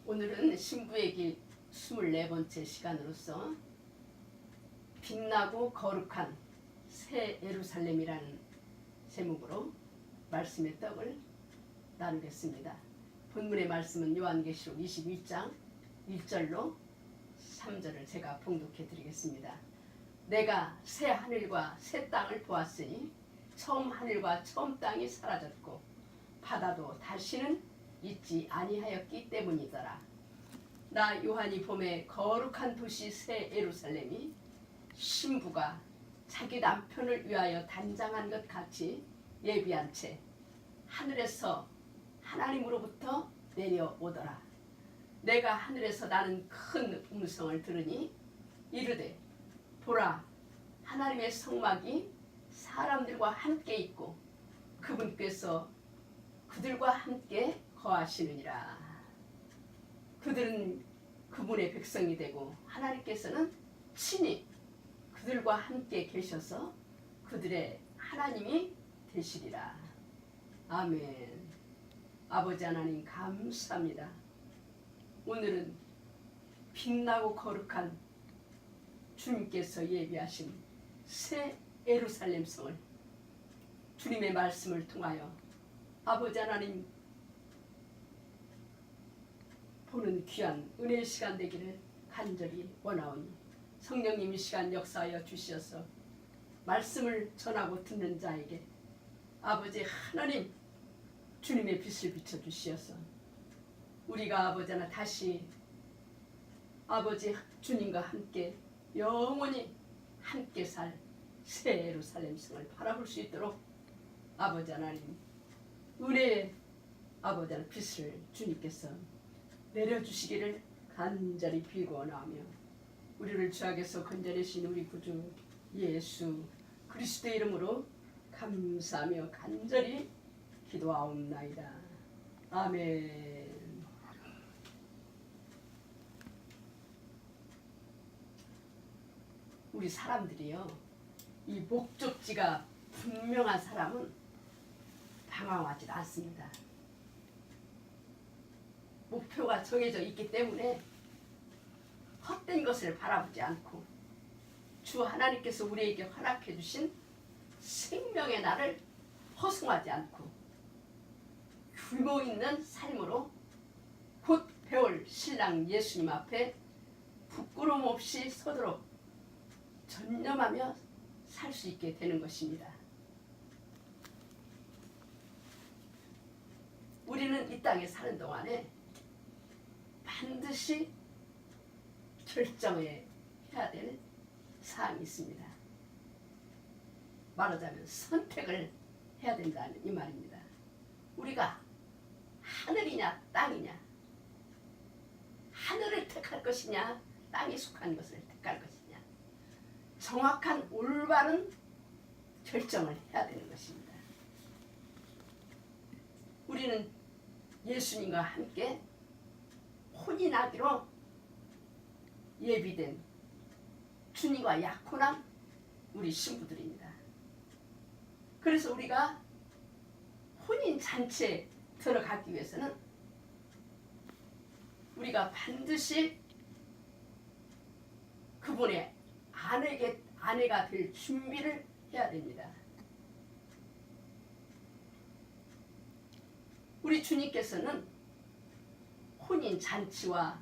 오늘은 신부의 길 24번째 시간으로서 빛나고 거룩한 새 예루살렘이라는 제목으로 말씀의 떡을 나누겠습니다. 본문의 말씀은 요한계시록 21장 1절로 3절을 제가 봉독해 드리겠습니다. 내가 새 하늘과 새 땅을 보았으니 처음 하늘과 처음 땅이 사라졌고 바다도 다시는 있지 아니하였기 때문이더라. 나 요한이 봄에 거룩한 도시 새 예루살렘이 신부가 자기 남편을 위하여 단장한 것 같이 예비한 채 하늘에서 하나님으로부터 내려오더라. 내가 하늘에서 나는 큰 음성을 들으니 이르되 보라, 하나님의 성막이 사람들과 함께 있고 그분께서 그들과 함께 거하시느니라. 그들은 그분의 백성이 되고 하나님께서는 친히 그들과 함께 계셔서 그들의 하나님이 되시리라. 아멘. 아버지 하나님 감사합니다. 오늘은 빛나고 거룩한 주님께서 예비하신 새 예루살렘 성을 주님의 말씀을 통하여 아버지 하나님 보는 귀한 은혜의 시간 되기를 간절히 원하오니 성령님 이 시간 역사하여 주시어서 말씀을 전하고 듣는 자에게 아버지 하나님 주님의 빛을 비춰주시어서 우리가 아버지 하나 다시 아버지 주님과 함께 영원히 함께 살 새 예루살렘 성을 바라볼 수 있도록 아버지 하나님 은혜의 아버지 하나님 빛을 주님께서 내려주시기를 간절히 비원하며 우리를 죄악에서 건져내신 우리 구주 예수 그리스도의 이름으로 감사하며 간절히 기도하옵나이다. 아멘. 우리 사람들이요, 이 목적지가 분명한 사람은 방황하지 않습니다. 목표가 정해져 있기 때문에 헛된 것을 바라보지 않고 주 하나님께서 우리에게 허락해 주신 생명의 날을 허송하지 않고 규모 있는 삶으로 곧 배울 신랑 예수님 앞에 부끄러움 없이 서도록 전념하며 살 수 있게 되는 것입니다. 우리는 이 땅에 사는 동안에 반드시 결정해야 될 사항이 있습니다. 말하자면 선택을 해야 된다는 이 말입니다. 우리가 하늘이냐 땅이냐, 하늘을 택할 것이냐 땅에 속한 것을 택할 것이냐, 정확한 올바른 결정을 해야 되는 것입니다. 우리는 예수님과 함께 혼인하기로 예비된 주님과 약혼한 우리 신부들입니다. 그래서 우리가 혼인잔치에 들어가기 위해서는 우리가 반드시 그분의 아내가 될 준비를 해야 됩니다. 우리 주님께서는 혼인잔치와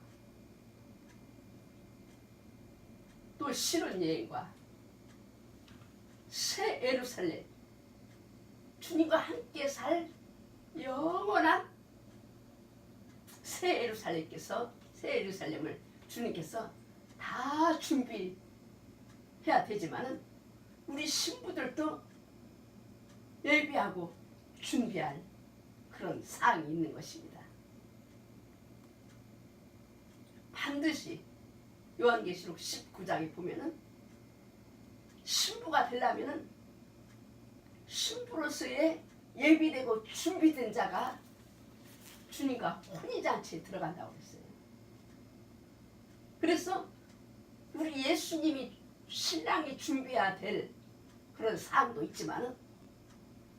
또 신혼여행과 새 예루살렘, 주님과 함께 살 영원한 새 예루살렘을 주님께서 다 준비해야 되지만은 우리 신부들도 예비하고 준비할 그런 사항이 있는 것입니다. 반드시 요한계시록 19장에 보면은 신부가 되려면은 신부로서의 예비되고 준비된 자가 주님과 혼인잔치에 들어간다고 했어요. 그래서 우리 예수님이 신랑이 준비해야 될 그런 사항도 있지만은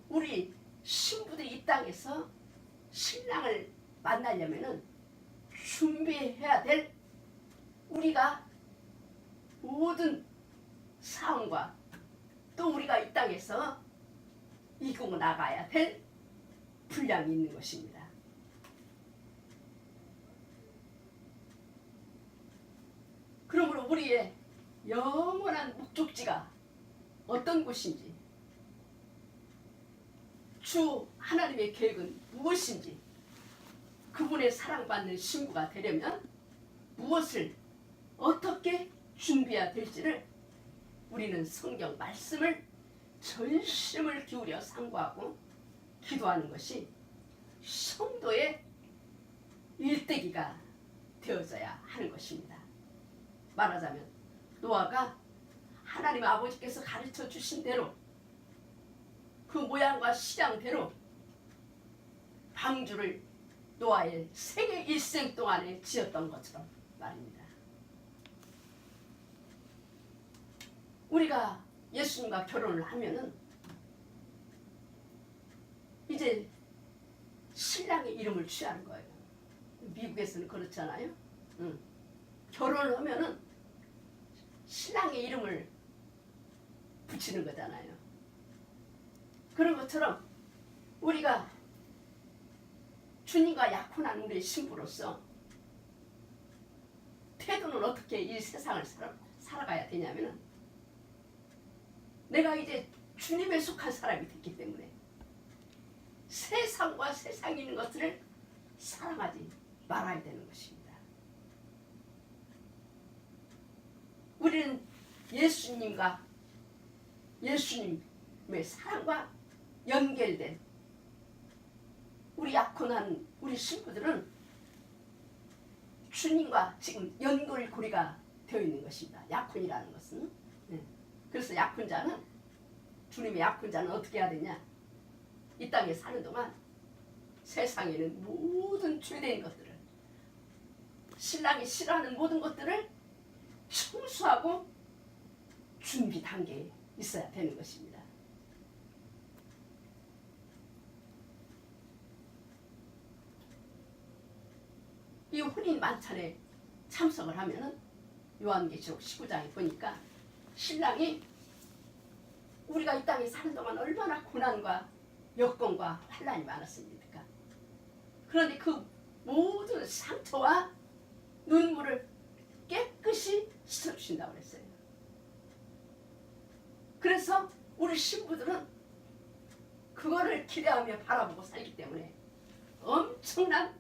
우리 신부들이 이 땅에서 신랑을 만나려면은 준비해야 될 우리가 모든 상황과 또 우리가 이 땅에서 이기고 나가야 될 분량이 있는 것입니다. 그러므로 우리의 영원한 목적지가 어떤 곳인지, 주 하나님의 계획은 무엇인지, 그분의 사랑받는 신부가 되려면 무엇을 어떻게 준비해야 될지를 우리는 성경 말씀을 전심을 기울여 상고하고 기도하는 것이 성도의 일대기가 되어져야 하는 것입니다. 말하자면 노아가 하나님 아버지께서 가르쳐 주신 대로 그 모양과 식양대로 방주를 노아의 생애 일생 동안에 지었던 것처럼 말입니다. 우리가 예수님과 결혼을 하면은 이제 신랑의 이름을 취하는 거예요. 미국에서는 그렇잖아요. 결혼을 하면은 신랑의 이름을 붙이는 거잖아요. 그런 것처럼 우리가 주님과 약혼한 우리의 신부로서 태도는 어떻게 이 세상을 살아가야 되냐면은 내가 이제 주님에 속한 사람이 됐기 때문에 세상과 세상에 있는 것들을 사랑하지 말아야 되는 것입니다. 우리는 예수님과 예수님의 사랑과 연결된 우리 약혼한 우리 신부들은 주님과 지금 연결고리가 되어 있는 것입니다. 약혼이라는 것은. 그래서 약혼자는, 주님의 약혼자는 어떻게 해야 되냐? 이 땅에 사는 동안 세상에는 모든 죄된 것들을, 신랑이 싫어하는 모든 것들을 청소하고 준비 단계에 있어야 되는 것입니다. 이 혼인 만찬에 참석을 하면은 요한계시록 19장에 보니까 신랑이 우리가 이 땅에 사는 동안 얼마나 고난과 여건과 환난이 많았습니까? 그런데 그 모든 상처와 눈물을 깨끗이 씻어주신다고 그랬어요. 그래서 우리 신부들은 그거를 기대하며 바라보고 살기 때문에 엄청난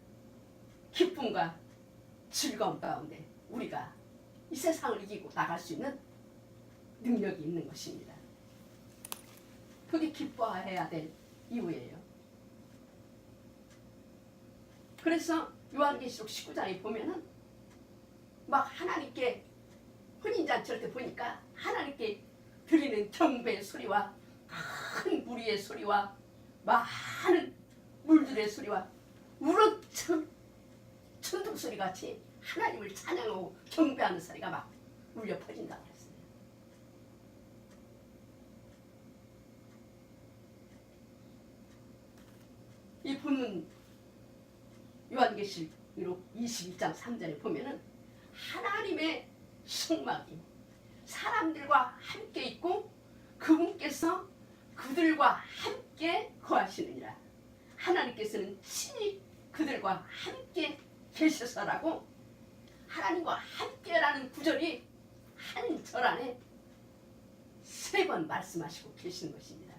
기쁨과 즐거움 가운데 우리가 이 세상을 이기고 나갈 수 있는 능력이 있는 것입니다. 그게 기뻐해야 될 이유예요. 그래서 요한계시록 19장에 보면은 막 하나님께 혼인잔치할 때 보니까 하나님께 들리는 경배의 소리와 큰 무리의 소리와 많은 물들의 소리와 우렁찬 천둥 소리 같이 하나님을 찬양하고 경배하는 소리가 막 울려 퍼진다고 그랬어요. 이 본문 요한계시록 21장 3절에 보면은 하나님의 성막이 사람들과 함께 있고 그분께서 그들과 함께 거하시느니라. 하나님께서는 친히 그들과 함께 계셔서라고 하나님과 함께라는 구절이 한 절 안에 3번 말씀하시고 계시는 것입니다.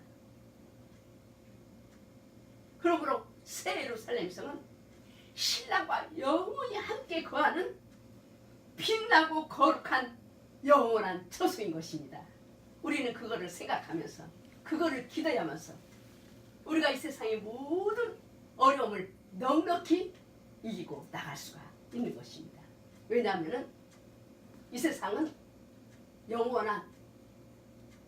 그러므로 새 예루살렘 성은 신랑과 영원히 함께 거하는 빛나고 거룩한 영원한 처소인 것입니다. 우리는 그거를 생각하면서 그거를 기대하면서 우리가 이 세상의 모든 어려움을 넉넉히 이기고 나갈 수가 있는 것입니다. 왜냐하면 이 세상은 영원한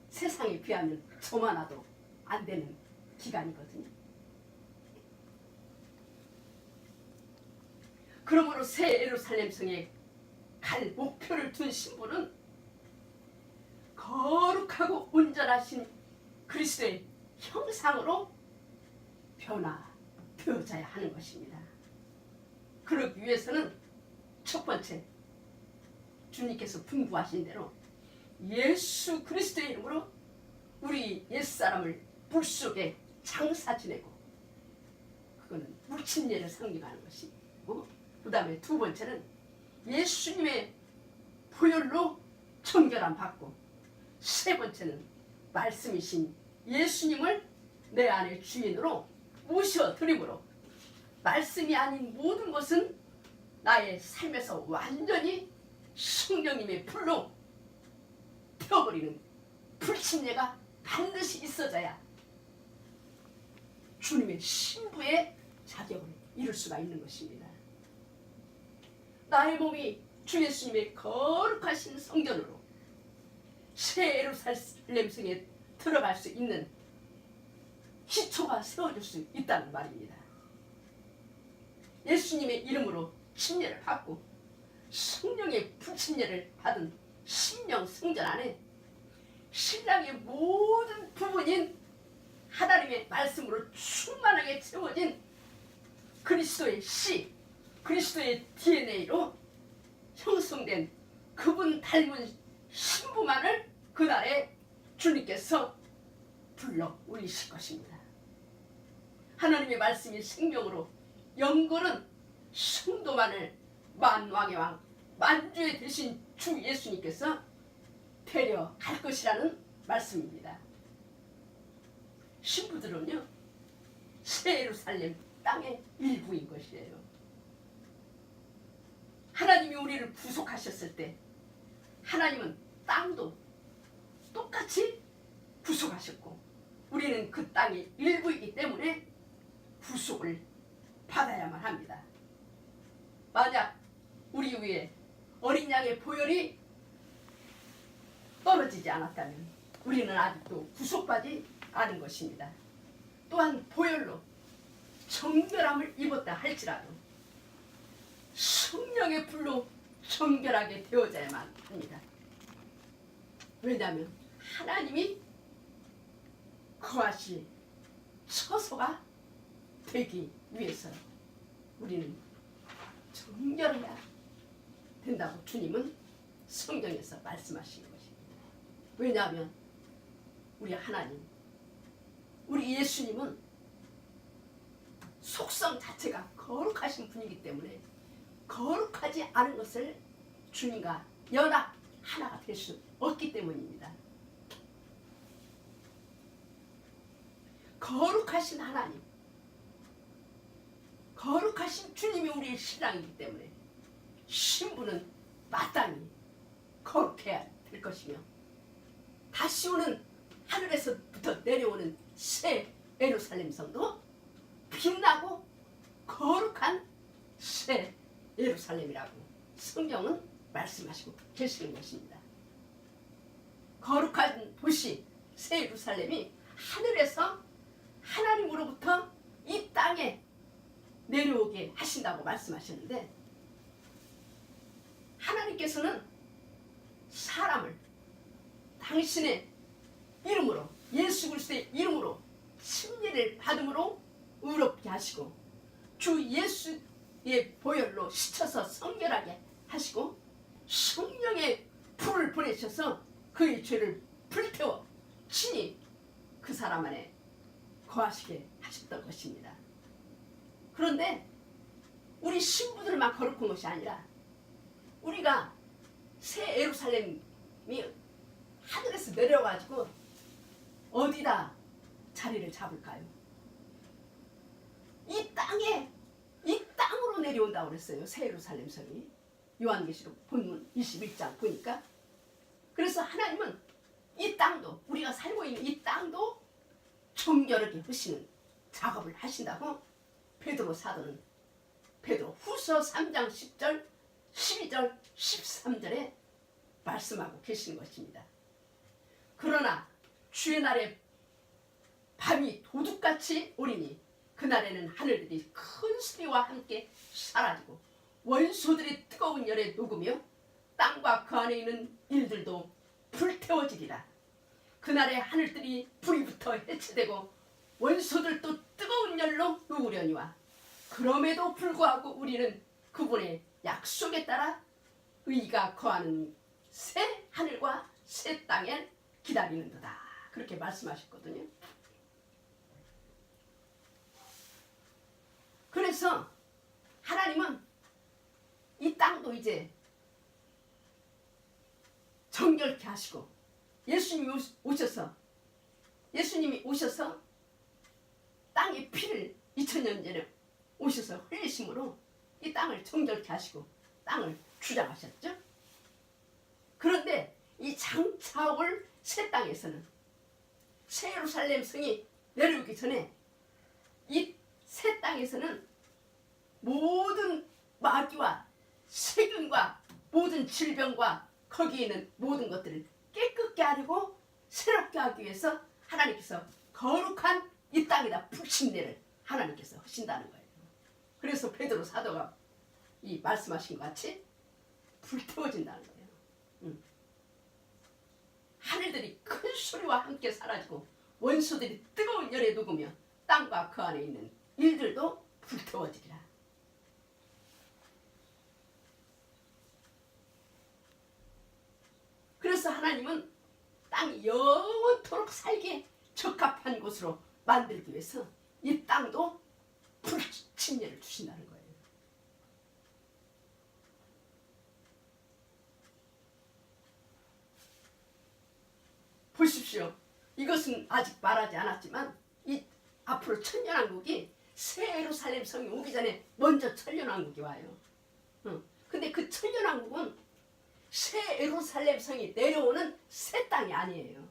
세상에 비하면 점 하나도 안 되는 기간이거든요. 그러므로 새 예루살렘 성에 갈 목표를 둔 신부는 거룩하고 온전하신 그리스도의 형상으로 변화되어져야 하는 것입니다. 그러기 위해서는 이곳에 주님께서 분부하신 대로 예수 그리스도의 이름으로 우리 옛사람을 불 속에 장사 지내고, 그거는 물침례를 상징하는 것이고, 그 다음에 두 번째는 예수님의 보혈로 정결함 받고, 세 번째는 말씀이신 예수님을 내 안의 주인으로 모셔드림으로 말씀이 아닌 모든 것은 나의 삶에서 완전히 성령님의 불로 태워버리는 불침례가 반드시 있어져야 주님의 신부의 자격을 이룰 수가 있는 것입니다. 나의 몸이 주 예수님의 거룩하신 성전으로 새 예루살렘 성에 들어갈 수 있는 기초가 세워질 수 있다는 말입니다. 예수님의 이름으로 침례를 받고 성령의 불침례를 받은 신령 성전 안에 신랑의 모든 부분인 하나님의 말씀으로 충만하게 채워진 그리스도의 씨, 그리스도의 DNA로 형성된 그분 닮은 신부만을 그날에 주님께서 불러 올리실 것입니다. 하나님의 말씀이 생명으로 영거는 성도만을 만왕의 왕, 만주의 대신 주 예수님께서 데려갈 것이라는 말씀입니다. 신부들은요, 새 예루살렘 땅의 일부인 것이에요. 하나님이 우리를 구속하셨을 때 하나님은 땅도 똑같이 구속하셨고, 우리는 그 땅의 일부이기 때문에 구속을 받아야만 합니다. 만약 우리 위에 어린 양의 보혈이 떨어지지 않았다면 우리는 아직도 구속받지 않은 것입니다. 또한 보혈로 정결함을 입었다 할지라도 성령의 불로 정결하게 되어져야만 합니다. 왜냐하면 하나님이 거하실 처소가 되기 위해서 우리는 정결해야 된다고 주님은 성경에서 말씀하시는 것입니다. 왜냐하면 우리 하나님, 우리 예수님은 속성 자체가 거룩하신 분이기 때문에 거룩하지 않은 것을 주님과 연합 하나가 될 수 없기 때문입니다. 거룩하신 하나님, 거룩하신 주님이 우리의 신랑이기 때문에 신부는 마땅히 거룩해야 될 것이며, 다시 오는 하늘에서부터 내려오는 새 예루살렘 성도 빛나고 거룩한 새 예루살렘이라고 성경은 말씀하시고 계시는 것입니다. 거룩한 도시 새 예루살렘이 하늘에서 하나님으로부터 이 땅에 내려오게 하신다고 말씀하셨는데, 하나님께서는 사람을 당신의 이름으로, 예수 그리스도의 이름으로 침례를 받음으로 의롭게 하시고, 주 예수의 보혈로 씻어서 성결하게 하시고, 성령의 불을 보내셔서 그의 죄를 불태워 친히 그 사람 안에 거하시게 하셨던 것입니다. 그런데 우리 신부들만 거룩한 것이 아니라 우리가 새 예루살렘이 하늘에서 내려가지고 어디다 자리를 잡을까요? 이 땅으로 내려온다고 그랬어요. 새 예루살렘 성이. 요한계시록 본문 21장 보니까. 그래서 하나님은 이 땅도, 우리가 살고 있는 이 땅도 정결하게 하시는 작업을 하신다고 베드로 사도는 베드로 후서 3장 10절, 12절, 13절에 말씀하고 계시는 것입니다. 그러나 주의 날에 밤이 도둑같이 오리니 그날에는 하늘들이 큰 소리와 함께 사라지고 원소들의 뜨거운 열에 녹으며 땅과 그 안에 있는 일들도 불태워지리라. 그날에 하늘들이 불이 붙어 해체되고 원소들도 뜨거운 열로 녹으려니와, 그럼에도 불구하고 우리는 그분의 약속에 따라 의가 거하는 새 하늘과 새 땅을 기다리는도다. 그렇게 말씀하셨거든요. 그래서 하나님은 이 땅도 이제 정결케 하시고 예수님이 오셔서 땅의 피를 2000년 전에 오셔서 흘리심으로 이 땅을 정결케 하시고 땅을 주장하셨죠. 그런데 이 장차 올 새 땅에서는 새 예루살렘 성이 내려오기 전에 이 새 땅에서는 모든 마귀와 세균과 모든 질병과 거기에 있는 모든 것들을 깨끗게 하려고 새롭게 하기 위해서 하나님께서 거룩한 이 땅에다 불신내를 하나님께서 하신다는 거예요. 그래서 베드로 사도가 이 말씀하신 것 같이 불태워진다는 거예요. 하늘들이 큰 소리와 함께 사라지고 원수들이 뜨거운 열에 녹으며 땅과 그 안에 있는 일들도 불태워지리라. 그래서 하나님은 땅이 영원토록 살기에 적합한 곳으로 만들기 위해서 이 땅도 불침례를 주신다는 거예요. 보십시오. 이것은 아직 말하지 않았지만 이 앞으로 천년왕국이 새 예루살렘 성이 오기 전에 먼저 천년왕국이 와요. 근데 그 천년왕국은 새 예루살렘 성이 내려오는 새 땅이 아니에요.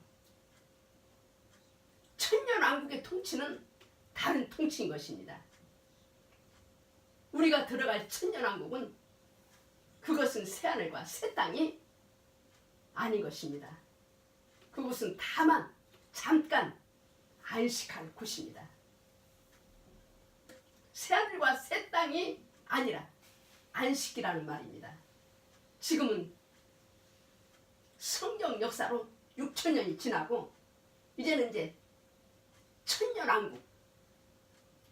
천년왕국의 통치는 다른 통치인 것입니다. 우리가 들어갈 천년왕국은 그것은 새하늘과 새 땅이 아닌 것입니다. 그곳은 다만 잠깐 안식할 곳입니다. 새하늘과 새 땅이 아니라 안식이라는 말입니다. 지금은 성경 역사로 6000년이 지나고 이제는 이제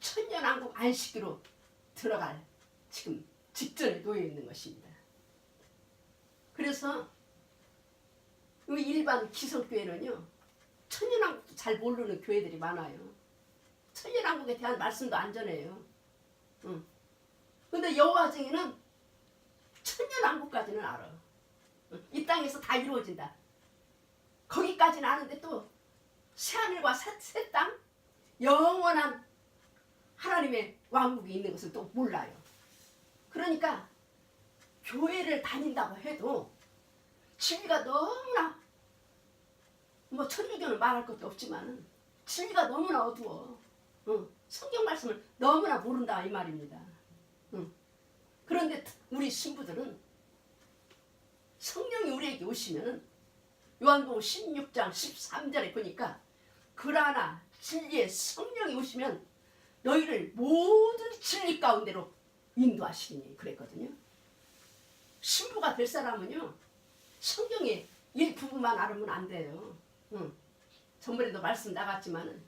천년왕국 안식기로 들어갈 지금 직전에 놓여 있는 것입니다. 그래서 이 일반 기성교회는요, 천년왕국도 잘 모르는 교회들이 많아요. 천년왕국에 대한 말씀도 안 전해요. 근데 여호와 증인은 천년왕국까지는 알아. 이 땅에서 다 이루어진다. 거기까지는 아는데 또 새하늘과 새 땅, 영원한 하나님의 왕국이 있는 것을 또 몰라요. 그러니까 교회를 다닌다고 해도 진리가 너무나 천주교는 말할 것도 없지만 진리가 너무나 어두워. 성경 말씀을 너무나 모른다 이 말입니다. 그런데 우리 신부들은 성령이 우리에게 오시면은 요한복음 16장 13절에 보니까 그러나 진리의 성령이 오시면 너희를 모든 진리 가운데로 인도하시니 그랬거든요. 신부가 될 사람은요, 성경의 일부분만 알으면 안 돼요. 전번에도 말씀 나갔지만은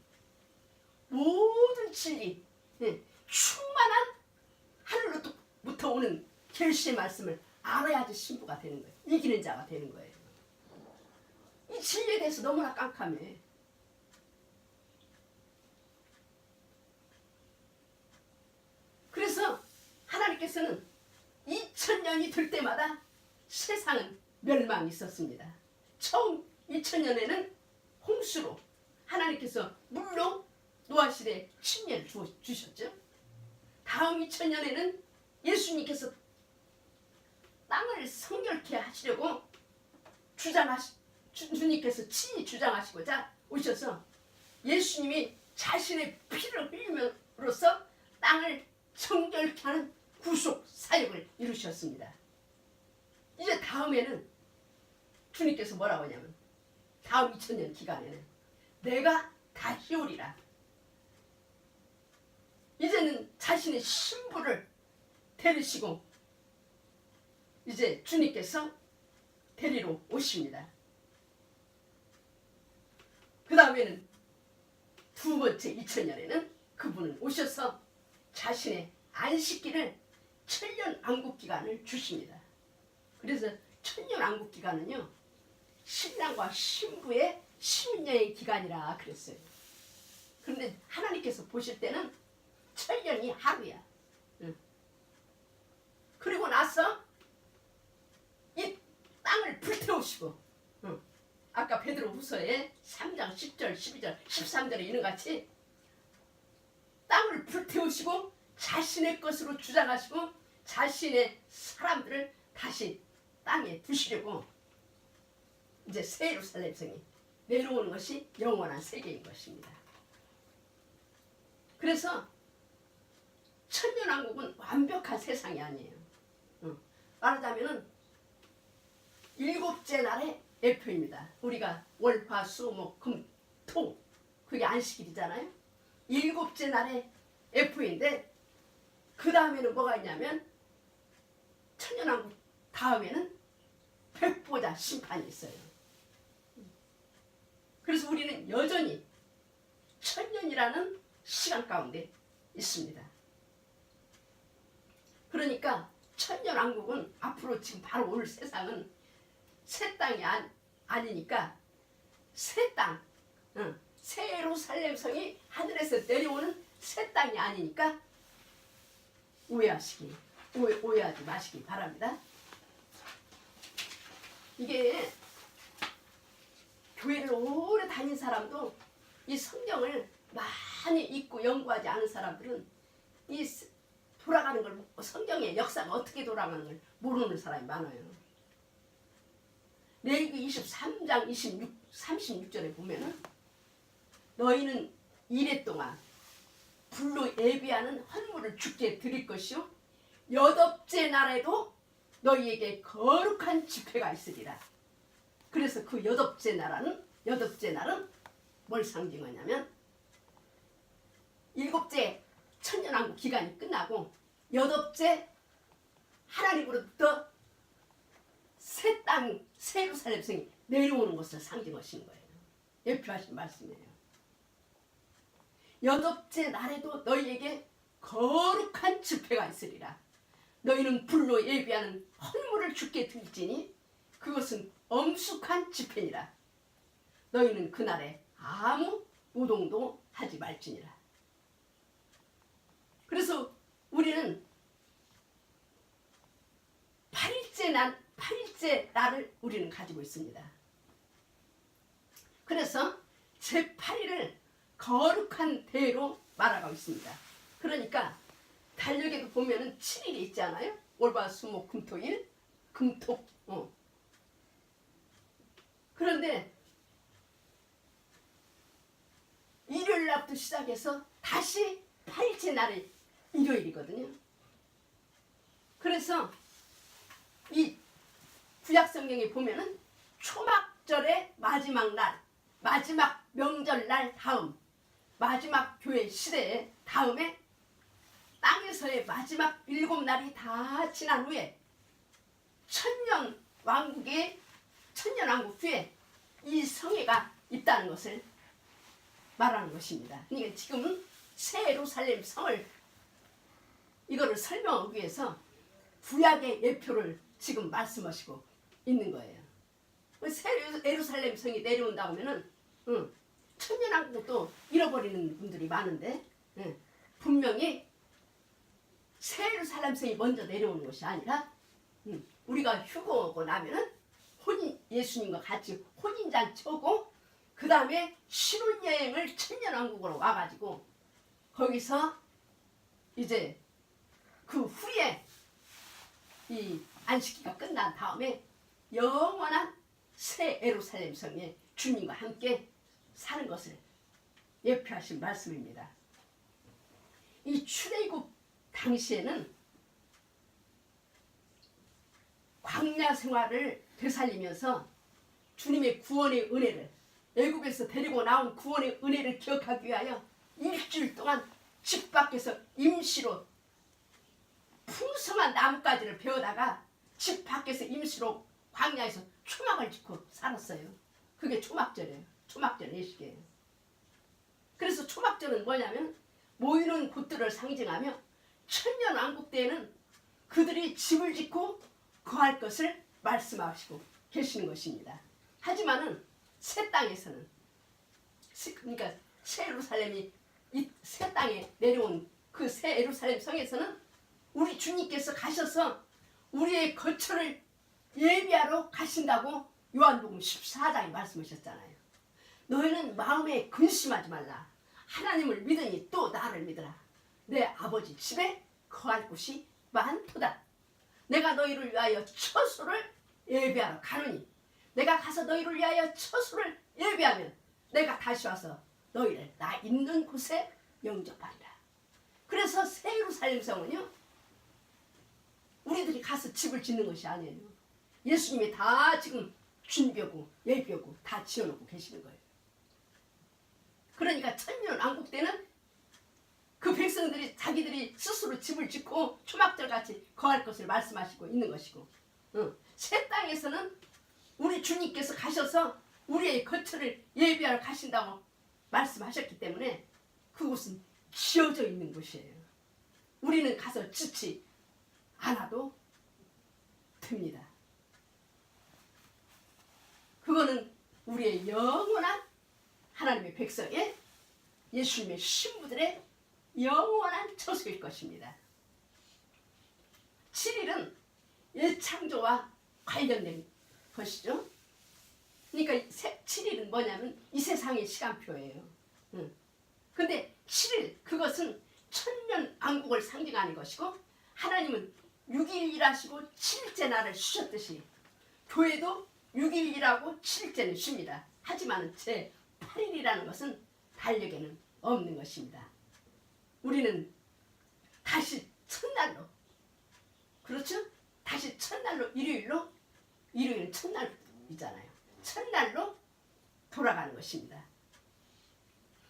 모든 진리, 충만한 하늘로부터 오는 계시의 말씀을 알아야지 신부가 되는 거예요. 이기는 자가 되는 거예요. 이 진리에 대해서 너무나 깜깜해. 그래서 하나님께서는 2000년이 될 때마다 세상은 멸망이 있었습니다. 처음 2000년에는 홍수로 하나님께서 물로 노아 시대에 침례를 주셨죠. 다음 2000년에는 예수님께서 땅을 성결케 하시려고 주님께서 친히 주장하시고자 오셔서 예수님이 자신의 피를 흘림으로써 땅을 정결케 하는 구속 사역을 이루셨습니다. 이제 다음에는 주님께서 뭐라고 하냐면 다음 2000년 기간에는 내가 다시 오리라. 이제는 자신의 신부를 데리시고 이제 주님께서 데리러 오십니다. 그 다음에는 두 번째 2000년에는 그분은 오셔서 자신의 안식기를 천년 왕국 기간을 주십니다. 그래서 천년왕국 기간은요 신랑과 신부의 신혼여행 기간이라 그랬어요. 그런데 하나님께서 보실 때는 천년이 하루야. 그리고 나서 이 땅을 불태우시고 아까 베드로후서에 3장 10절 12절 13절에 있는 같이 땅을 불태우시고 자신의 것으로 주장하시고 자신의 사람들을 다시 땅에 두시려고 이제 새 예루살렘 성이 내려오는 것이 영원한 세계인 것입니다. 그래서 천년왕국은 완벽한 세상이 아니에요. 말하자면은 일곱째 날의 예표입니다. 우리가 월, 화, 수, 목, 금, 토 그게 안식일이잖아요. 일곱째 날의 예표인데 그 다음에는 뭐가 있냐면 천년왕국 다음에는 백보자 심판이 있어요. 그래서 우리는 여전히 천년이라는 시간 가운데 있습니다. 그러니까 천년왕국은 앞으로 지금 바로 올 세상은 새 땅이 아니니까 새 땅, 새 예루살렘 성이 하늘에서 내려오는 새 땅이 아니니까 오해하지 마시기 바랍니다. 이게 교회를 오래 다닌 사람도 이 성경을 많이 읽고 연구하지 않은 사람들은 이 돌아가는 걸 성경의 역사가 어떻게 돌아가는 걸 모르는 사람이 많아요. 레위기 23장 36절에 보면은 너희는 이래 동안 불로 예비하는 헌물을 주께 드릴 것이요 여덟째 날에도 너희에게 거룩한 집회가 있으리라. 그래서 그 여덟째 날은 뭘 상징하냐면 일곱째 천년왕국 기간이 끝나고 여덟째 하나님으로부터 새 땅, 새 예루살렘 성이 내려오는 것을 상징하신 거예요. 예표하신 말씀이에요. 여덟째 날에도 너희에게 거룩한 집회가 있으리라. 너희는 불로 예비하는 헌물을 주께 드릴지니 그것은 엄숙한 집회니라. 너희는 그날에 아무 노동도 하지 말지니라. 그래서 우리는 8일째 날을 우리는 가지고 있습니다. 그래서 제8일을 거룩한 대로 말하고 있습니다. 그러니까 달력에도 보면은 7일이 있지 않아요? 월화수목 금토일 금토. 그런데 일요일 날부터 시작해서 다시 8일째 날이 일요일이거든요. 그래서 이 구약성경에 보면은 초막절의 마지막 날, 마지막 명절날 다음, 마지막 교회 시대의 다음에 땅에서의 마지막 7날이 다 지난 후에 천년왕국 후에 이 성회가 있다는 것을 말하는 것입니다. 그러니까 지금은 새 예루살렘 성을 이거를 설명하기 위해서 구약의 예표를 지금 말씀하시고 있는 거예요. 새 예루살렘 성이 내려온다고 하면은 천년왕국도 잃어버리는 분들이 많은데 분명히 새 예루살렘 성이 먼저 내려오는 것이 아니라 우리가 휴거하고 나면은 예수님과 같이 혼인잔치 하고 그 다음에 신혼여행을 천년왕국으로 와가지고 거기서 이제 그 후에 이 안식기가 끝난 다음에 영원한 새 예루살렘 성에 주님과 함께 사는 것을 예표하신 말씀입니다. 이 출애굽 당시에는 광야 생활을 되살리면서 주님의 구원의 은혜를 애굽에서 데리고 나온 구원의 은혜를 기억하기 위하여 일주일 동안 집 밖에서 임시로 풍성한 나뭇가지를 베어다가 집 밖에서 임시로 광야에서 초막을 짓고 살았어요. 그게 초막절이에요. 초막절 예식이에요. 그래서 초막절은 뭐냐면 모이는 곳들을 상징하며 천년왕국 때에는 그들이 집을 짓고 거할 것을 말씀하시고 계시는 것입니다. 하지만은 새 땅에서는, 그러니까 새 예루살렘이 이 새 땅에 내려온 그 새 예루살렘 성에서는 우리 주님께서 가셔서 우리의 거처를 예비하러 가신다고 요한복음 14장에 말씀하셨잖아요. 너희는 마음에 근심하지 말라. 하나님을 믿으니 또 나를 믿으라. 내 아버지 집에 거할 곳이 많도다. 내가 너희를 위하여 처소를 예비하러 가느니 내가 가서 너희를 위하여 처소를 예비하면 내가 다시 와서 너희를 나 있는 곳에 영접하리라. 그래서 새 예루살렘 성은요, 우리들이 가서 집을 짓는 것이 아니에요. 예수님이 다 지금 준비하고 예비하고 다 지어놓고 계시는 거예요. 그러니까 천년 왕국 때는 그 백성들이 자기들이 스스로 집을 짓고 초막절같이 거할 것을 말씀하시고 있는 것이고, 새 땅에서는 우리 주님께서 가셔서 우리의 거처를 예비하러 가신다고 말씀하셨기 때문에 그곳은 지어져 있는 곳이에요. 우리는 가서 짓지 않아도 됩니다. 그거는 우리의 영원한 하나님의 백성의 예수님의 신부들의 영원한 처소일 것입니다. 7일은 예창조와 관련된 것이죠. 그러니까 7일은 뭐냐면 이 세상의 시간표예요. 근데 7일, 그것은 천년 왕국을 상징하는 것이고, 하나님은 6일 일하시고 7일째 날을 쉬셨듯이 교회도 6일 일하고 7일째는 쉽니다. 하지만 제 8일이라는 것은 달력에는 없는 것입니다. 우리는 다시 첫날로, 그렇죠? 다시 첫날로, 일요일은 첫날이잖아요. 첫날로 돌아가는 것입니다.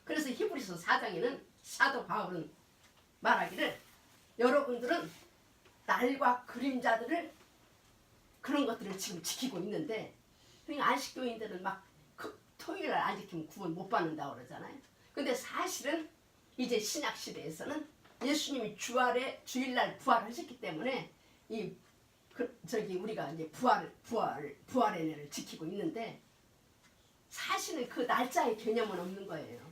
그래서 히브리서 4장에는 사도 바울은 말하기를, 여러분들은 날과 그림자들을, 그런 것들을 지금 지키고 있는데, 그러니까 안식교인들은 막 토요일날 안 지키면 구원 못 받는다고 그러잖아요. 근데 사실은 이제 신약 시대에서는 예수님이 주일날 부활하셨기 때문에 우리가 이제 부활의 날을 지키고 있는데, 사실은 그 날짜의 개념은 없는 거예요.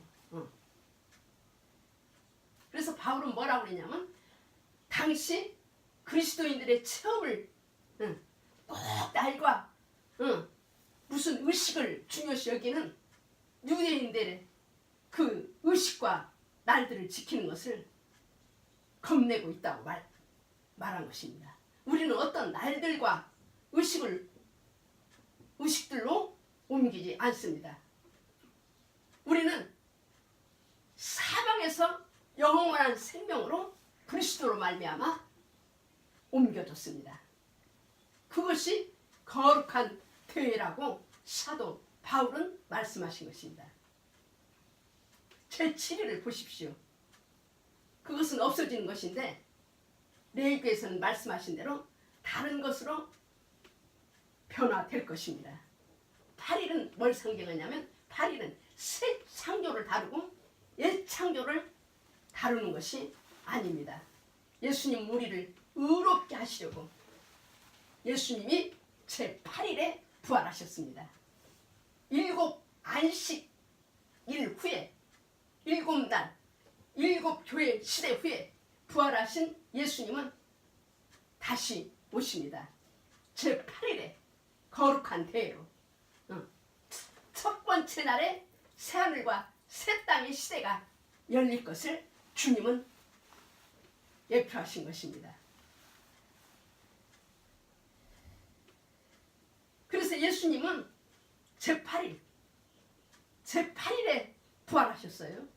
그래서 바울은 뭐라고 그러냐면, 당시 그리스도인들의 체험을 꼭 날과 무슨 의식을 중요시 여기는 유대인들의 그 의식과 날들을 지키는 것을 겁내고 있다고 말한 것입니다. 우리는 어떤 날들과 의식들로 옮기지 않습니다. 우리는 사방에서 영원한 생명으로 그리스도로 말미암아 옮겨졌습니다. 그것이 거룩한 교회라고 사도 바울은 말씀하신 것입니다. 제7일을 보십시오. 그것은 없어지는 것인데, 레위기에서는 말씀하신 대로 다른 것으로 변화될 것입니다. 8일은 뭘 상징하냐면, 8일은 새 창조를 다루고 옛 창조를 다루는 것이 아닙니다. 예수님 우리를 의롭게 하시려고 예수님이 제8일에 부활하셨습니다. 7 안식일 후에, 7날, 7교회 시대 후에 부활하신 예수님은 다시 오십니다. 제8일에 거룩한 대회로 첫 번째 날에 새하늘과 새 땅의 시대가 열릴 것을 주님은 예표하신 것입니다. 그래서 예수님은 제8일에 부활하셨어요.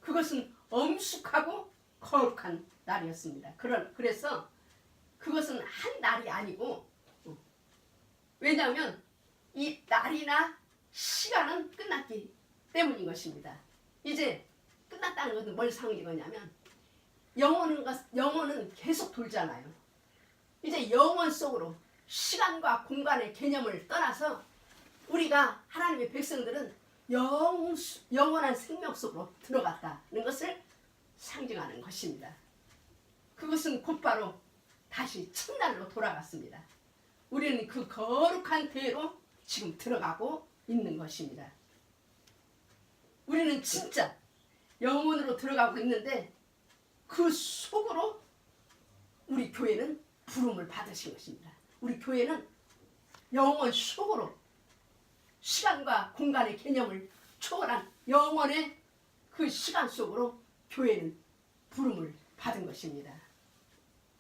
그것은 엄숙하고 거룩한 날이었습니다. 그래서 그것은 한 날이 아니고, 왜냐하면 이 날이나 시간은 끝났기 때문인 것입니다. 이제 끝났다는 것은 뭘 상징하냐면, 영혼은 계속 돌잖아요. 이제 영혼 속으로 시간과 공간의 개념을 떠나서 우리가 하나님의 백성들은 영원한 생명 속으로 들어갔다는 것을 상징하는 것입니다. 그것은 곧바로 다시 첫날로 돌아갔습니다. 우리는 그 거룩한 대로 지금 들어가고 있는 것입니다. 우리는 진짜 영혼으로 들어가고 있는데 그 속으로 우리 교회는 부름을 받으신 것입니다. 우리 교회는 영혼 속으로 시간과 공간의 개념을 초월한 영혼의 그 시간 속으로 교회는 부름을 받은 것입니다.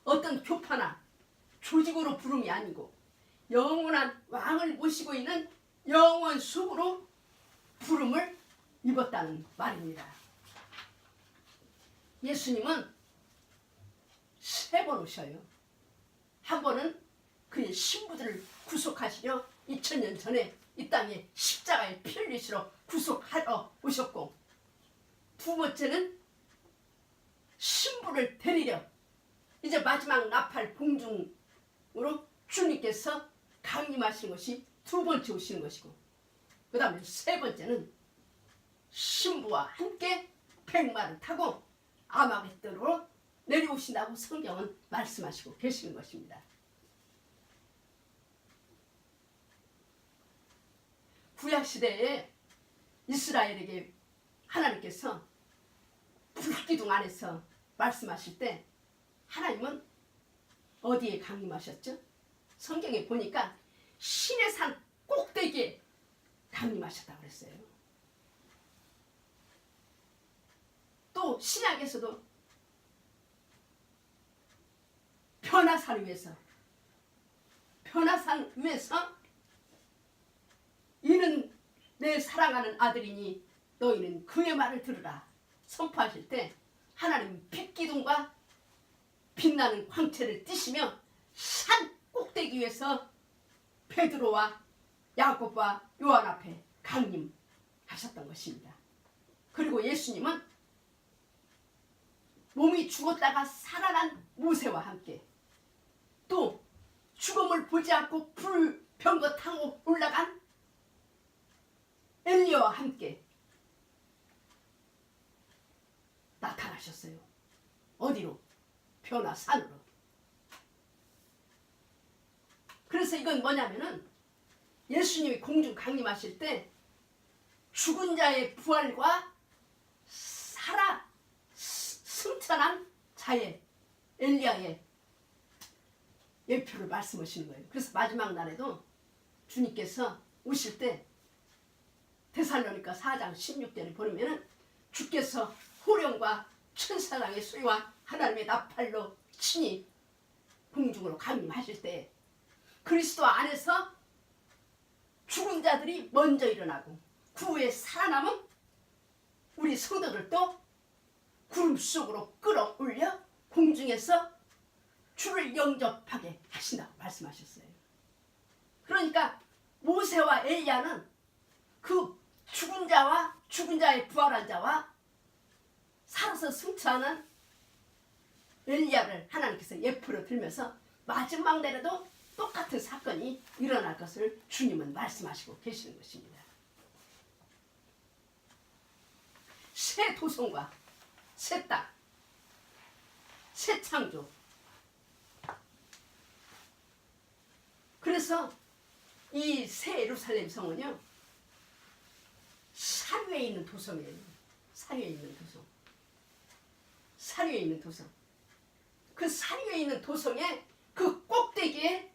어떤 교파나 조직으로 부름이 아니고 영원한 왕을 모시고 있는 영혼 속으로 부름을 입었다는 말입니다. 예수님은 3번 오셔요. 한 번은 그의 신부들을 구속하시려 2000년 전에 이 땅에 십자가에 피를 흘리시러 구속하러 오셨고, 2번째는 신부를 데리려 이제 마지막 나팔 봉중으로 주님께서 강림하시는 것이 2번째 오시는 것이고, 그 다음에 3번째는 신부와 함께 백마를 타고 아마겟돈으로 내려오신다고 성경은 말씀하시고 계시는 것입니다. 구약시대에 이스라엘에게 하나님께서 불기둥 안에서 말씀하실 때 하나님은 어디에 강림하셨죠? 성경에 보니까 신의 산 꼭대기에 강림하셨다고 그랬어요. 또 신약에서도 변화산 위에서 이는 내 사랑하는 아들이니 너희는 그의 말을 들으라 선포하실 때 하나님 빛기둥과 빛나는 광채를 띠시며 산 꼭대기 위에서 베드로와 야곱과 요한 앞에 강림하셨던 것입니다. 그리고 예수님은 몸이 죽었다가 살아난 모세와 함께, 또 죽음을 보지 않고 불병거 타고 올라간 엘리야와 함께 나타나셨어요. 어디로? 변화산으로. 그래서 이건 뭐냐면은 예수님이 공중 강림하실 때 죽은 자의 부활과 살아 승천한 자의 엘리야의 예표를 말씀하시는 거예요. 그래서 마지막 날에도 주님께서 오실 때 데살로니가 4장 16절에 보면은 주께서 호령과 천사장의 소리와 하나님의 나팔로 친히 공중으로 강림하실 때 그리스도 안에서 죽은 자들이 먼저 일어나고 그 후에 살아남은 우리 성도들도 구름 속으로 끌어올려 공중에서 주를 영접하게 하신다고 말씀하셨어요. 그러니까 모세와 엘리야는 그 죽은 자와 죽은 자의 부활한 자와 살아서 승천하는 엘리야를 하나님께서 예표로 들면서 마지막 날에도 똑같은 사건이 일어날 것을 주님은 말씀하시고 계시는 것입니다. 새 도성과 새 땅, 새 창조. 그래서 이 새 예루살렘 성은요, 산 위에 있는 도성이에요. 산 위에 있는 도성. 산 위에 있는 도성. 그 산 위에 있는 도성의 그 꼭대기에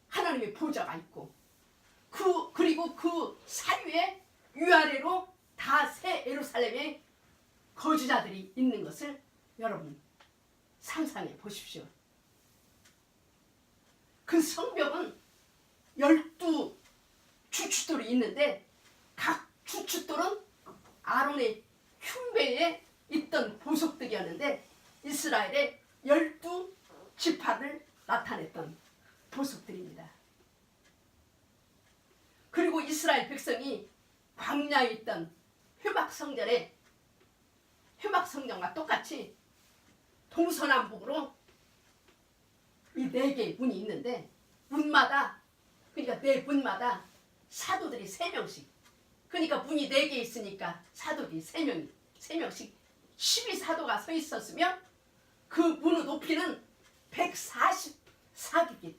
하나님의 보좌가 있고, 그리고 그 산 위에 위아래로 다 새 예루살렘의 거주자들이 있는 것을 여러분 상상해 보십시오. 그 성벽은 12 주춧돌이 있는데 각 주춧돌은 아론의 흉배에 있던 보석들이었는데 이스라엘의 12지파를 나타냈던 보석들입니다. 그리고 이스라엘 백성이 광야에 있던 회막성전과 똑같이 동서남북으로 이 4개의 문이 있는데 문마다, 그러니까 4문마다 사도들이 3명씩, 그러니까 문이 4개 있으니까 사도들이 3명씩 12사도가 서 있었으며 그 문의 높이는 144규빗,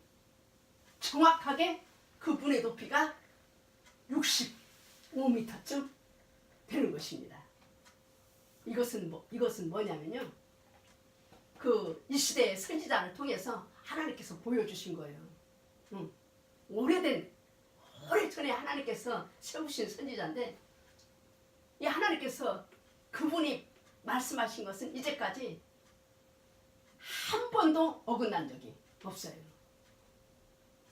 정확하게 그 문의 높이가 65m쯤 되는 것입니다. 이것은 뭐냐면요. 이 시대의 선지자를 통해서 하나님께서 보여주신 거예요. 오래전에 하나님께서 세우신 선지자인데, 이 하나님께서 그분이 말씀하신 것은 이제까지 한 번도 어긋난 적이 없어요.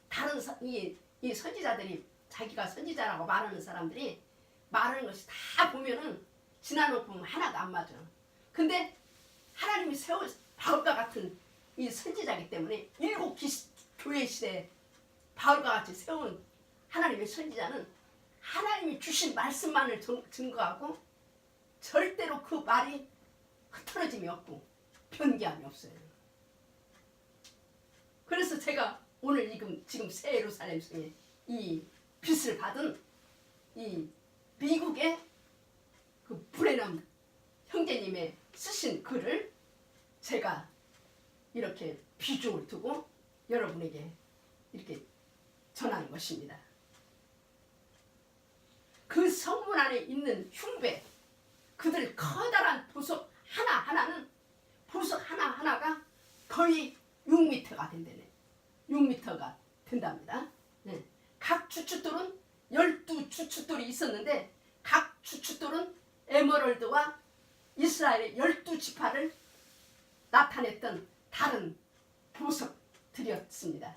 다른 이 선지자들이, 자기가 선지자라고 말하는 사람들이 말하는 것이 다 보면은 지나놓고 보면 하나도 안 맞아. 근데 하나님이 세운 바울과 같은 이 선지자이기 때문에, 일곱 교회 시대에 바울과 같이 세운 하나님의 선지자는 하나님이 주신 말씀만을 증거하고 절대로 그 말이 흐트러짐이 없고 변기함이 없어요. 그래서 제가 오늘 지금 새 예루살렘 성에 이 빛을 받은 이 미국의 그 브레넘 형제님의 쓰신 글을 제가 이렇게 비중을 두고 여러분에게 이렇게 전하는 것입니다. 그 성문 안에 있는 흉배, 그들 커다란 보석 하나하나가 거의 6m가 된다네. 6m가 된답니다. 네. 각 주춧돌은 12주춧돌이 있었는데, 각 주춧돌은 에메랄드와 이스라엘의 12지파를 나타냈던 다른 보석들이었습니다.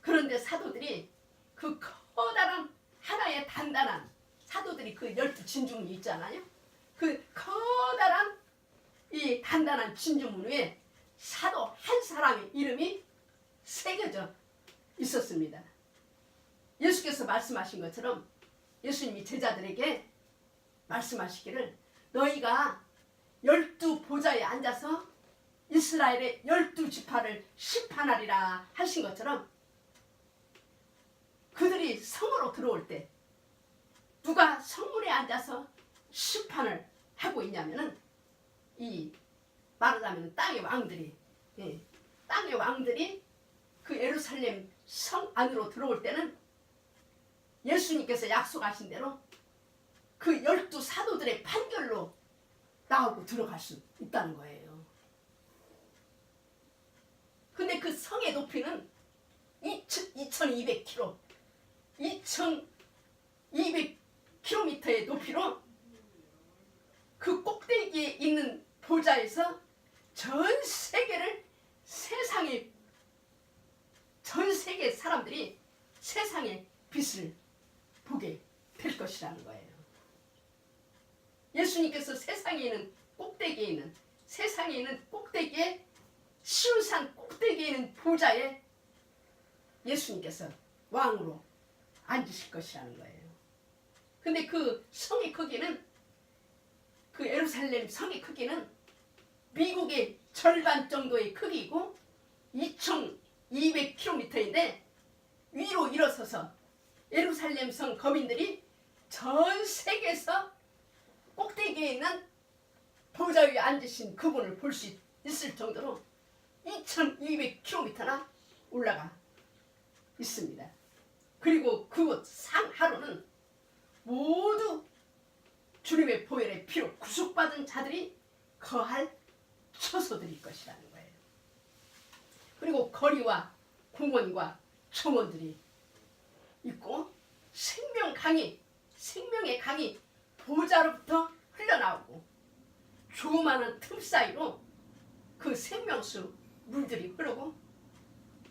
그런데 사도들이 그 커다란 하나의 단단한, 사도들이 그 12진주문이 있잖아요. 그 커다란 이 단단한 진주문 위에 사도 한 사람의 이름이 새겨져 있었습니다. 예수께서 말씀하신 것처럼 예수님이 제자들에게 말씀하시기를, 너희가 12보좌에 앉아서 이스라엘의 12지파를 심판하리라 하신 것처럼, 그들이 성으로 들어올 때 누가 성문에 앉아서 심판을 하고 있냐면은, 이 말하자면 땅의 왕들이 그 예루살렘 성 안으로 들어올 때는 예수님께서 약속하신 대로 그 12사도들의 판결로 나오고 들어갈 수 있다는 거예요. 근데 그 성의 높이는 2200km, 2200km의 높이로 그 꼭대기에 있는 보좌에서 전 세계 사람들이 세상의 빛을 보게 될 것이라는 거예요. 예수님께서 세상에 있는 꼭대기에 시온산 꼭대기에 있는 보좌에 예수님께서 왕으로 앉으실 것이라는 거예요. 근데 그 성의 크기는, 그 예루살렘 성의 크기는 미국의 절반 정도의 크기이고 2200km인데, 위로 일어서서 예루살렘 성 거민들이 전 세계에서 꼭대기에 있는 보좌 위에 앉으신 그분을 볼 수 있을 정도로 2200km나 올라가 있습니다. 그리고 그곳 상하로는 모두 주님의 보혈의 피로 구속받은 자들이 거할 처소들일 것이라는 거예요. 그리고 거리와 공원과 정원들이 있고, 생명의 강이 보좌로부터 흘러나오고, 조그마한 틈 사이로 그 생명수 물들이 흐르고,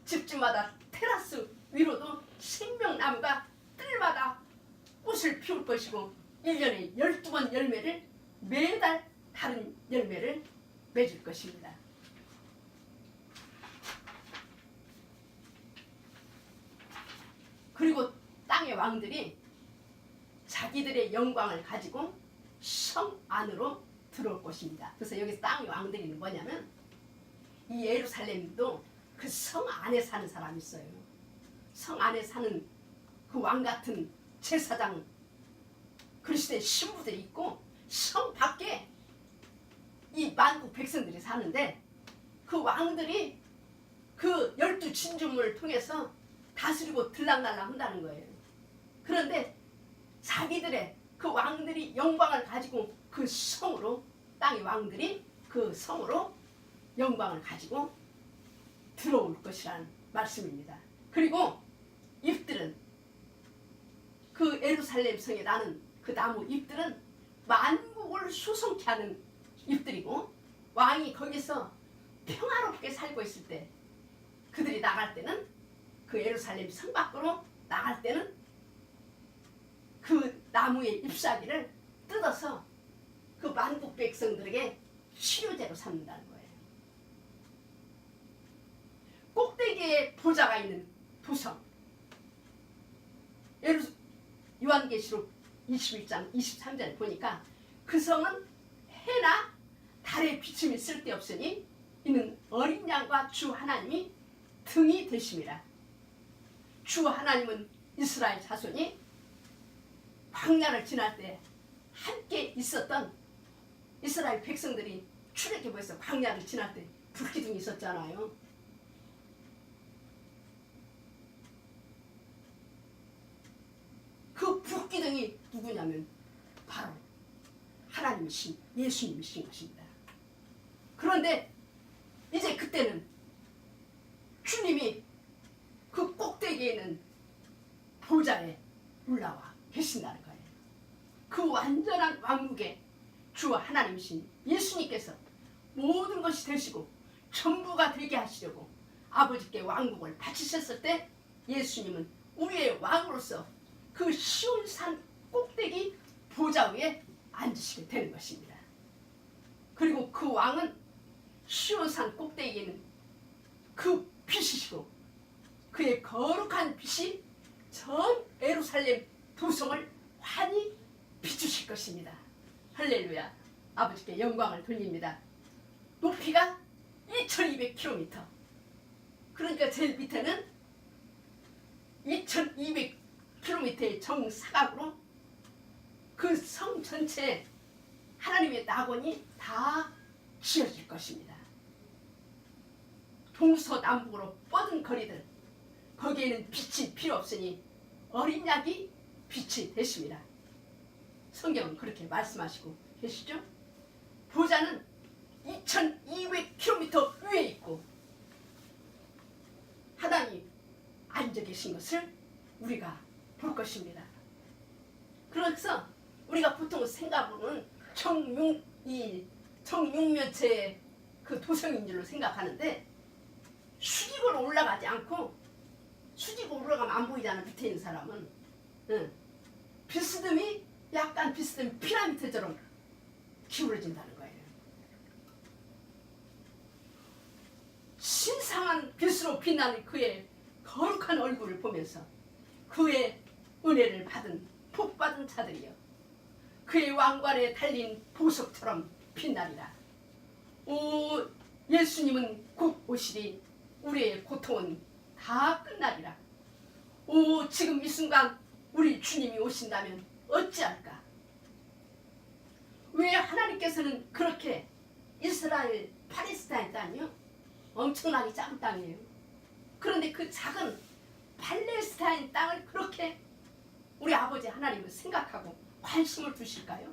집집마다 테라스 위로도 생명나무가 뜰마다 꽃을 피울 것이고, 1년에 12번 열매를, 매달 다른 열매를 맺을 것입니다. 그리고 땅의 왕들이 자기들의 영광을 가지고 성 안으로 들어올 것입니다. 그래서 여기 땅의 왕들이 뭐냐면, 이 예루살렘도 그 성 안에 사는 사람이 있어요. 성 안에 사는 그 왕 같은 제사장, 그리스도의 신부들이 있고, 성 밖에 이 만국 백성들이 사는데, 그 왕들이 그 12진주문을 통해서 다스리고 들락날락 한다는 거예요. 그런데 자기들의 그 왕들이 영광을 가지고 그 성으로, 땅의 왕들이 그 성으로 영광을 가지고 들어올 것이라는 말씀입니다. 그리고 잎들은, 그 예루살렘 성에 나는 그 나무 잎들은 만국을 수송케 하는 잎들이고, 왕이 거기서 평화롭게 살고 있을 때, 그들이 나갈 때는, 그 예루살렘 성 밖으로 나갈 때는 그 나무의 잎사귀를 뜯어서 그 만국 백성들에게 치료제로 삼는다는 거예요. 꼭대기에 보좌가 있는 도성, 요한계시록 21장 23절에 보니까 그 성은 해나 달의 비침이 쓸데없으니 이는 어린 양과 주 하나님이 등이 되심이라. 주 하나님은 이스라엘 자손이 광야를 지날 때 함께 있었던 이스라엘 백성들이 출애굽해서 광야를 지날 때 불기둥이 있었잖아요. 그 불기둥이 누구냐면 바로 하나님이신 예수님이신 것입니다. 그런데 이제 그때는 주님이 그 꼭대기에 있는 보좌에 올라와 계신다는 거예요. 그 완전한 왕국의 주 하나님이신 예수님께서 모든 것이 되시고 전부가 되게 하시려고 아버지께 왕국을 바치셨을 때, 예수님은 우리의 왕으로서 그 시온산 꼭대기 보좌 위에 앉으시게 되는 것입니다. 그리고 그 왕은 시온산 꼭대기에는 그 빛이시고, 그의 거룩한 빛이 전 예루살렘 도성을 환히 비추실 것입니다. 할렐루야. 아버지께 영광을 돌립니다. 높이가 2200km, 그러니까 제일 밑에는 2200km의 정사각으로 그 성 전체에 하나님의 낙원이 다 지어질 것입니다. 동서남북으로 뻗은 거리들, 거기에는 빛이 필요 없으니 어린 양이 빛이 되십니다. 성경은 그렇게 말씀하시고 계시죠? 보좌는 2200km 위에 있고 하나님이 앉아 계신 것을 우리가 볼 것입니다. 그래서 우리가 보통 생각으로는 정육면체의 그 도성인 줄로 생각하는데, 수직으로 올라가지 않고, 수직으로 올라가면 안 보이잖아, 밑에 있는 사람은. 비스듬히, 약간 비스듬히 피라미드처럼 기울어진다는 거예요. 신성한 빛으로 빛나는 그의 거룩한 얼굴을 보면서 그의 은혜를 받은 복받은 자들이여 그의 왕관에 달린 보석처럼 빛나리라. 오, 예수님은 곧 오시리. 우리의 고통은 다 끝나리라. 오, 지금 이 순간 우리 주님이 오신다면 어찌할까? 왜 하나님께서는 그렇게 이스라엘 팔레스타인 땅이요? 엄청나게 작은 땅이에요. 그런데 그 작은 팔레스타인 땅을 그렇게 우리 아버지 하나님을 생각하고 관심을 두실까요?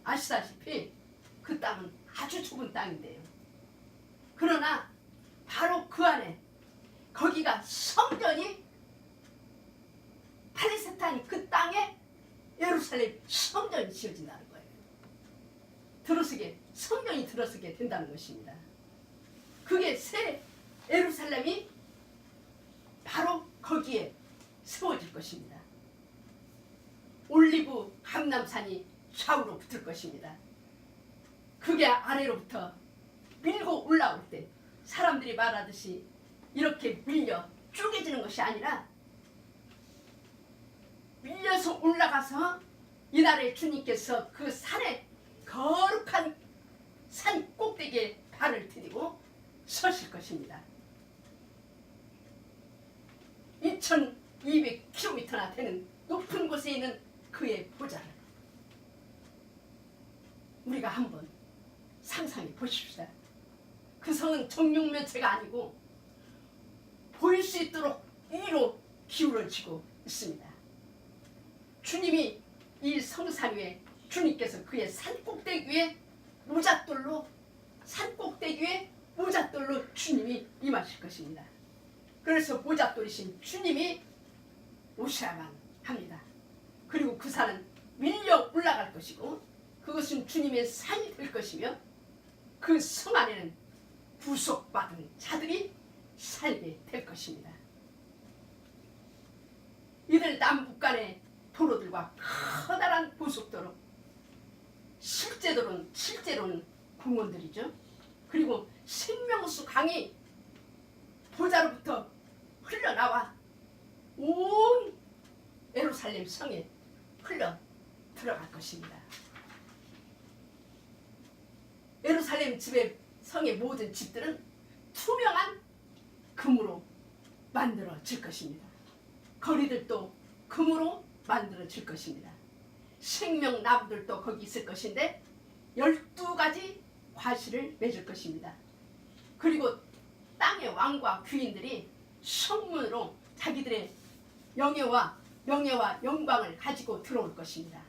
아시다시피 그 땅은 아주 좁은 땅인데요. 그러나 바로 그 안에, 거기가 성전이, 팔레스타인 그 땅에 예루살렘 성전이 지어진다는 거예요. 성전이 들어서게 된다는 것입니다. 그게 새 예루살렘이 바로 거기에 세워질 것입니다. 올리브 감람산이 좌우로 붙을 것입니다. 그게 아래로부터 밀고 올라올 때 사람들이 말하듯이 이렇게 밀려 쪼개지는 것이 아니라 밀려서 올라가서 이날에 주님께서 그 산에, 거룩한 산 꼭대기에 발을 디디고 서실 것입니다. 2200km나 되는 높은 곳에 있는 그의 보좌를 우리가 한번 상상해 보십시다. 그 성은 정육면체가 아니고 보일 수 있도록 위로 기울어지고 있습니다. 주님이 이 성산 위에 주님께서 그의 산꼭대기 위에 모잣돌로 주님이 임하실 것입니다. 그래서 모잣돌이신 주님이 오셔야만 합니다. 그리고 그 산은 밀려 올라갈 것이고 그것은 주님의 산이 될 것이며 그 성 안에는 구속받은 자들이 살게 될 것입니다. 이들 남북 간의 도로들과 커다란 고속도로, 실제로는 공원들이죠. 그리고 생명수 강이 보좌로부터 흘러나와 온 예루살렘 성에 흘러 들어갈 것입니다. 예루살렘 성의 모든 집들은 투명한 금으로 만들어질 것입니다. 거리들도 금으로 만들어질 것입니다. 생명나무들도 거기 있을 것인데 12가지 과실을 맺을 것입니다. 그리고 땅의 왕과 귀인들이 성문으로 자기들의 명예와 영광을 가지고 들어올 것입니다.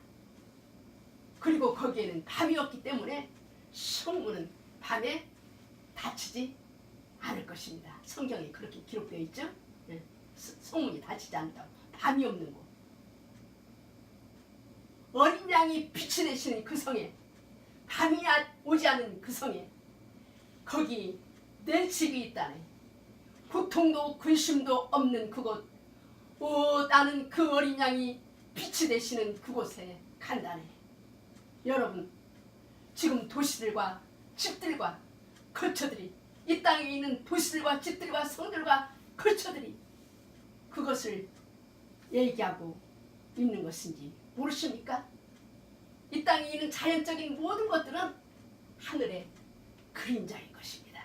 그리고 거기에는 밤이 없기 때문에 성문은 밤에 닫히지 않을 것입니다. 성경에 그렇게 기록되어 있죠. 성문이 닫히지 않는다고. 밤이 없는 곳. 어린 양이 빛이 되시는 그 성에, 밤이 오지 않은 그 성에, 거기 내 집이 있다네. 고통도 근심도 없는 그곳. 나는 그 어린 양이 빛이 되시는 그곳에 간다네. 여러분, 지금 도시들과 집들과 거처들이, 이 땅에 있는 도시들과 집들과 성들과 거처들이 그것을 얘기하고 있는 것인지 모르십니까? 이 땅에 있는 자연적인 모든 것들은 하늘의 그림자인 것입니다.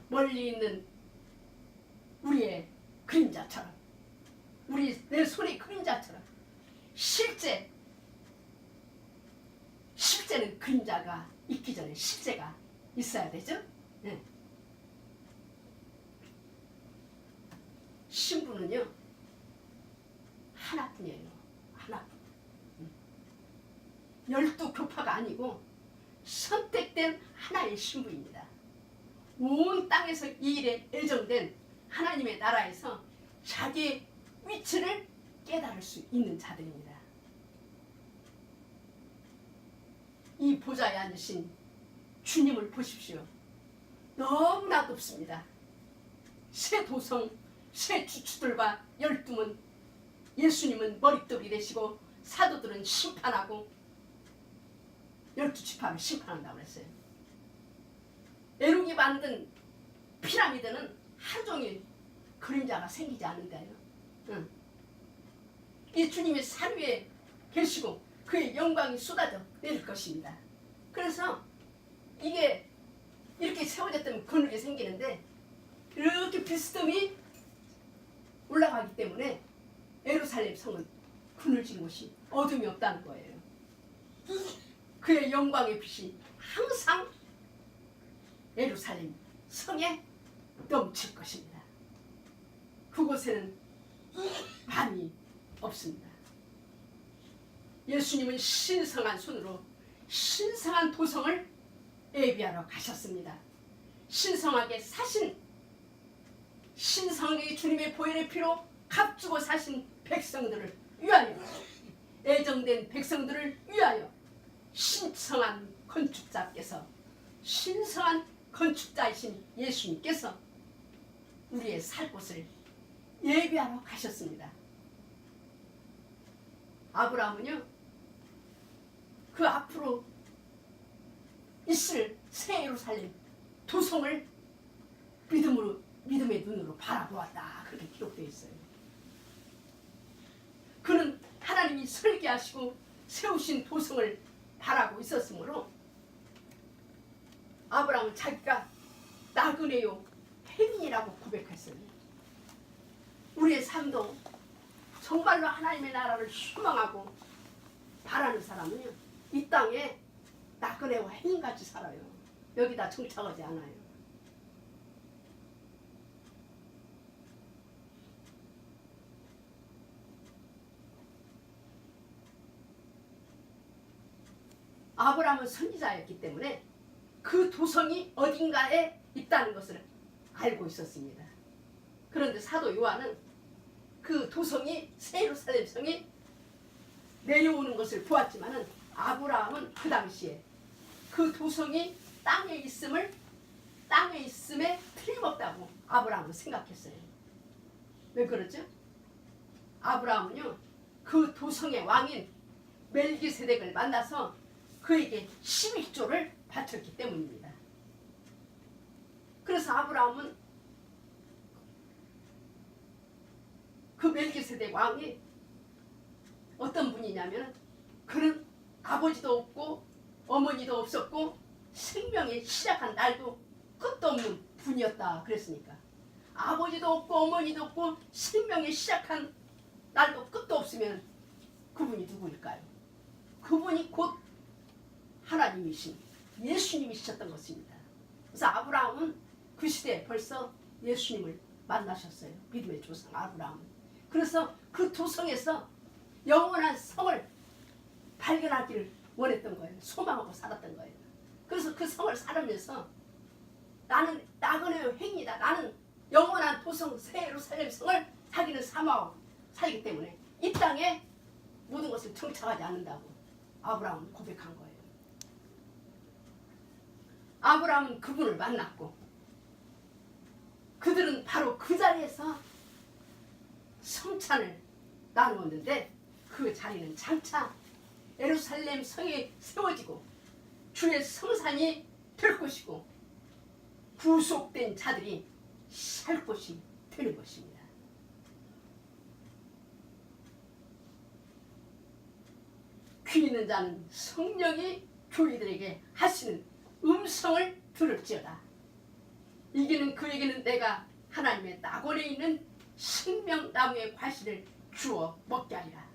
멀리 있는 우리의 그림자처럼, 내 손의 그림자처럼 실제는 그림자가 있기 전에 실제가 있어야 되죠. 네. 신부는요 하나뿐이에요. 하나뿐. 12교파가 아니고 선택된 하나의 신부입니다. 온 땅에서 이 일에 애정된 하나님의 나라에서 자기의 위치를 깨달을 수 있는 자들입니다. 이 보좌에 앉으신 주님을 보십시오. 너무나 높습니다. 새 도성, 새 주추들과 12문, 예수님은 머릿돌이 되시고 사도들은 심판하고 12지파를 심판한다고 그랬어요. 에룩이 만든 피라미드는 하루 종일 그림자가 생기지 않는다요. 이 주님이 산 위에 계시고 그의 영광이 쏟아져 내릴 것입니다. 그래서 이게 이렇게 세워졌다면 그늘이 생기는데 이렇게 비스듬히 올라가기 때문에 예루살렘 성은 그늘진 곳이 어둠이 없다는 거예요. 그의 영광의 빛이 항상 예루살렘 성에 넘칠 것입니다. 그곳에는 밤이 없습니다. 예수님은 신성한 손으로 신성한 도성을 예비하러 가셨습니다. 신성하게 사신, 신성하게 주님의 보혈의 피로 값주고 사신 백성들을 위하여, 애정된 백성들을 위하여 신성한 건축자께서, 신성한 건축자이신 예수님께서 우리의 살 곳을 예비하러 가셨습니다. 아브라함은요, 그 앞으로 있을 새 예루살렘 도성을 믿음의 눈으로 바라보았다. 그렇게 기록되어 있어요. 그는 하나님이 설계하시고 세우신 도성을 바라고 있었으므로 아브라함은 자기가 나그네요 혜민이라고 고백했어요. 우리의 삶도 정말로 하나님의 나라를 소망하고 바라는 사람은요, 이 땅에 나그네와 혜민같이 살아요. 여기다 정착하지 않아요. 아브라함은 선지자였기 때문에 그 도성이 어딘가에 있다는 것을 알고 있었습니다. 그런데 사도 요한은 그 도성이 새 예루살렘 성이 내려오는 것을 보았지만은 아브라함은 그 당시에 그 도성이 땅에 있음에 틀림없다고 아브라함은 생각했어요. 왜 그러죠? 아브라함은요 그 도성의 왕인 멜기세덱을 만나서 그에게 11조를 바쳤기 때문입니다. 그래서 아브라함은 그 멜기세덱 왕이 어떤 분이냐면 그는 아버지도 없고 어머니도 없었고 생명의 시작한 날도 끝도 없는 분이었다 그랬으니까 아버지도 없고 어머니도 없고 생명의 시작한 날도 끝도 없으면 그분이 누구일까요? 그분이 곧 하나님이신 예수님이셨던 것입니다. 그래서 아브라함은 그 시대에 벌써 예수님을 만나셨어요. 믿음의 조상 아브라함은. 그래서 그 도성에서 영원한 성을 발견하기를 원했던 거예요. 소망하고 살았던 거예요. 그래서 그 성을 살으면서 나는 나그네의 행위다. 나는 영원한 도성 새 예루살렘 성을 자기는 사모하고 살기 때문에 이 땅에 모든 것을 정착하지 않는다고 아브라함은 고백한 거예요. 아브라함은 그분을 만났고 그들은 바로 그 자리에서 성찬을 나누었는데 그 자리는 장차 예루살렘 성이 세워지고 주의 성산이 될 것이고 구속된 자들이 살 곳이 되는 것입니다. 귀 있는 자는 성령이 교리들에게 하시는 음성을 들을지어다. 이기는 그에게는 내가 하나님의 낙원에 있는 생명나무의 과실을 주어 먹게 하리라.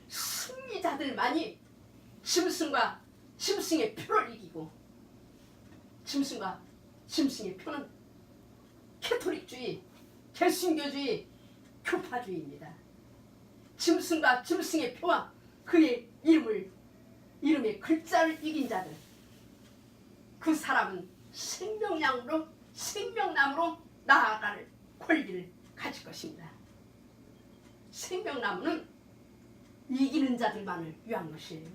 승리자들만이 짐승과 짐승의 표를 이기고 짐승과 짐승의 표는 캐토릭주의, 개신교주의, 교파주의입니다. 짐승과 짐승의 표와 그의 이름의 글자를 이긴 자들 그 사람은 생명나무로 나아갈 권리를 가질 것입니다. 생명나무는 이기는 자들만을 위한 것이에요.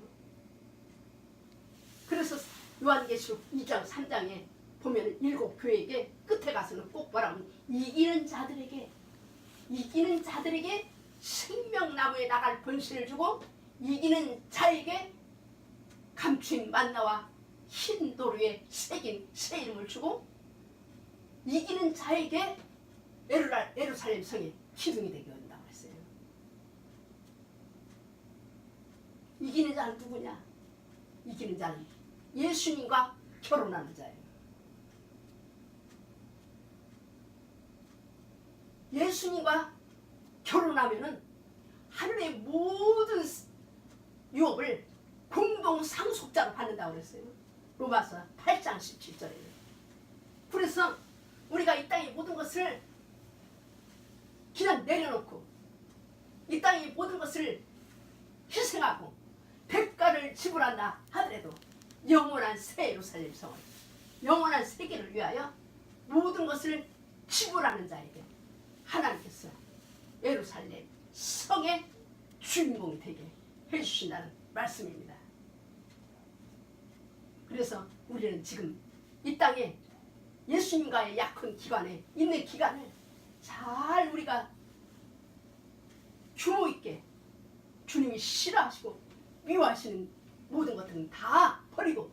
그래서 요한계시록 2장 3장에 보면 7 교회에게 끝에 가서는 꼭 뭐라고 이기는 자들에게 생명나무에 나갈 번신을 주고 이기는 자에게 감추인 만나와 흰 도루에 새긴 새 이름을 주고 이기는 자에게 예루살렘 성의 기둥이 되게 한다고 했어요. 이기는 자는 누구냐? 이기는 자는 예수님과 결혼하는 자예요. 예수님과 결혼하면은 하늘의 모든 유업을 공동 상속자로 받는다고 그랬어요. 로마서 8장 17절에. 그래서 우리가 이 땅의 모든 것을 그냥 내려놓고 이 땅의 모든 것을 희생하고 대가를 지불한다 하더라도 영원한 새 예루살렘 성을 영원한 세계를 위하여 모든 것을 지불하는 자에게 하나님께서 예루살렘 성의 주인공이 되게 해주신다는 말씀입니다. 그래서 우리는 지금 이 땅에 예수님과의 약혼 기간에 있는 기간을 잘 우리가 규모 있게 주님이 싫어하시고 미워하시는 모든 것들은 다 버리고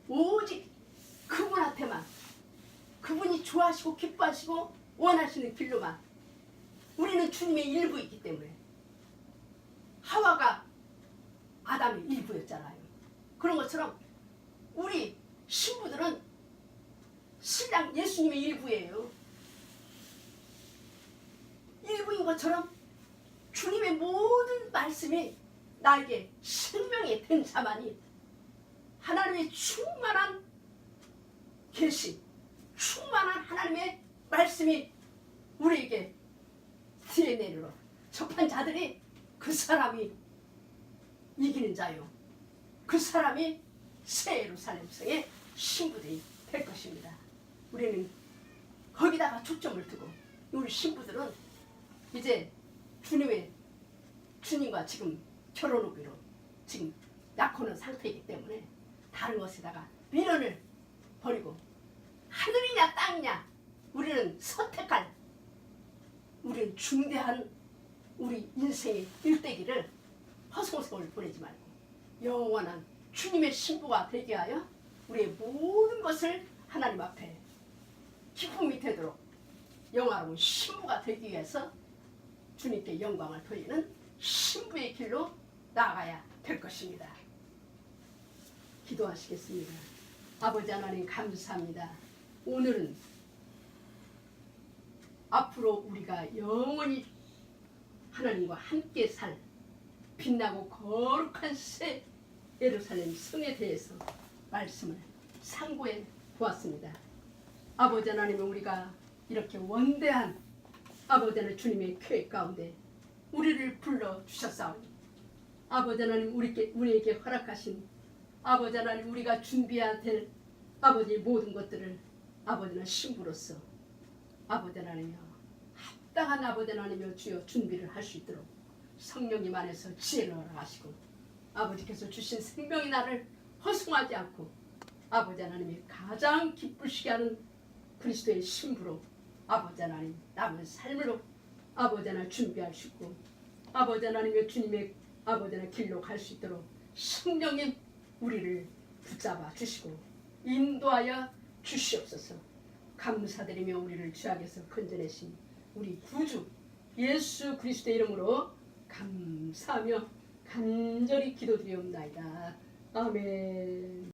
오직 그분한테만 그분이 좋아하시고 기뻐하시고 원하시는 길로만 우리는 주님의 일부이기 때문에 하와가 아담의 일부였잖아요. 그런 것처럼 우리 신부들은 신랑 예수님의 일부예요. 일부인 것처럼 주님의 모든 말씀이 나에게 생명이 된 자만이 하나님의 충만한 계시, 충만한 하나님의 말씀이 우리에게 DNA로 접한 자들이 그 사람이 이기는 자요. 그 사람이 새 예루살렘 성의 신부들이 될 것입니다. 우리는 거기다가 초점을 두고 우리 신부들은 이제 주님과 지금 결혼하기로 지금 약혼한 상태이기 때문에 다른 것에다가 미련을 버리고 하늘이냐 땅이냐 우리는 선택할 우리는 중대한 우리 인생의 일대기를 허송세월 보내지 말고 영원한 주님의 신부가 되게 하여 우리의 모든 것을 하나님 앞에 기쁨이 되도록 영화로운 신부가 되기 위해서 주님께 영광을 돌리는 신부의 길로 나아가야 될 것입니다. 기도하시겠습니다. 아버지 하나님 감사합니다. 오늘은 앞으로 우리가 영원히 하나님과 함께 살 빛나고 거룩한 새 예루살렘 성에 대해서 말씀을 상고해 보았습니다. 아버지 하나님 우리가 이렇게 원대한 아버지 하나님 주님의 교회 가운데 우리를 불러주셨사오니 아버지 하나님 우리에게 허락하신 아버지 하나님 우리가 준비해야 될 아버지의 모든 것들을 아버지 하나님 신부로서 아버지 하나님이여 합당한 아버지 하나님이여 주여 준비를 할 수 있도록 성령님 안에서 지혜를 허락하시고 아버지께서 주신 생명의 날을 허송하지 않고 아버지 하나님이 가장 기쁘시게 하는 그리스도의 신부로 아버지 하나님 남은 삶으로 아버지 하나님 준비할 수 있고 아버지 하나님의 주님의 아버지 하나님 길로 갈 수 있도록 성령님 우리를 붙잡아 주시고 인도하여 주시옵소서. 감사드리며 우리를 죄악에서 건져내신 우리 구주 예수 그리스도의 이름으로 감사하며 간절히 기도드리옵나이다. 아멘.